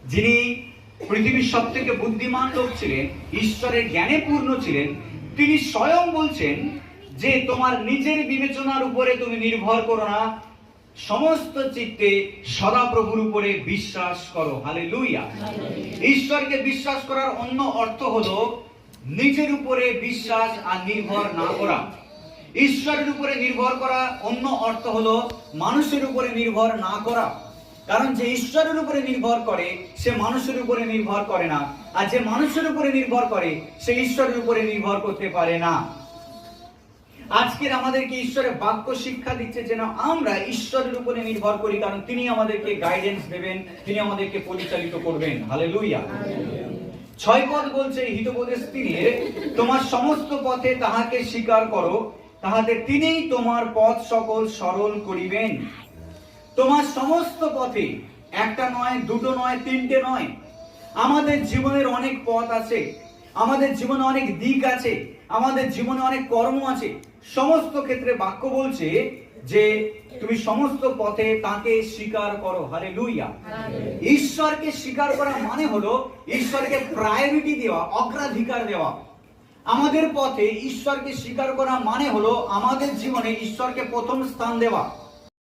যিনি পৃথিবীর সব থেকে বুদ্ধিমান লোক ছিলেন, ঈশ্বরের জ্ঞানে পূর্ণ ছিলেন, তিনি স্বয়ং বলছেন যে তোমার নিজের বিবেচনার উপরে তুমি নির্ভর করো না, সমস্ত চিত্তে সদাপ্রভুর উপরে বিশ্বাস করো। হালেলুয়া। ঈশ্বরকে বিশ্বাস করার অন্য অর্থ হলো নিজের উপরে বিশ্বাস আর নির্ভর না করা। ঈশ্বরের উপরে নির্ভর করা অন্য অর্থ হলো মানুষের উপরে নির্ভর না করা। কারণ যে ঈশ্বরের উপরে নির্ভর করে সে মানুষের উপরে নির্ভর করে না, আর যে মানুষের উপরে নির্ভর করে সে ঈশ্বরের উপরে নির্ভর করতে পারে না। আজকের আমাদেরকে ঈশ্বরের বাক্য শিক্ষা দিচ্ছে যেন আমরা ঈশ্বরের উপরে নির্ভর করি, কারণ তিনি আমাদেরকে গাইডেন্স দেবেন, তিনি আমাদেরকে পরিচালিত করবেন। হালেলুয়া। 6 পদ বলছে হিতোপদেশ 3-এর, তোমার সমস্ত পথে তাহাকে স্বীকার করো, তাহাতে তিনিই তোমার পথ সকল সরল করিবেন। তোমার সমস্ত পথে, একটা নয়, দুটো নয়, তিনটে নয়, আমাদের জীবনের অনেক পথ আছে, আমাদের জীবনে অনেক দিক আছে, আমাদের জীবনে অনেক কর্ম আছে। সমস্ত ক্ষেত্রে বাক্য বলছে যে তুমি সমস্ত পথে তাকে স্বীকার করো। হালেলুয়া। ঈশ্বরকে স্বীকার করা মানে হলো ঈশ্বরকে প্রায়োরিটি দেওয়া, অগ্রাধিকার দেওয়া। আমাদের পথে ঈশ্বরকে স্বীকার করা মানে হলো আমাদের জীবনে ঈশ্বরকে প্রথম স্থান দেওয়া।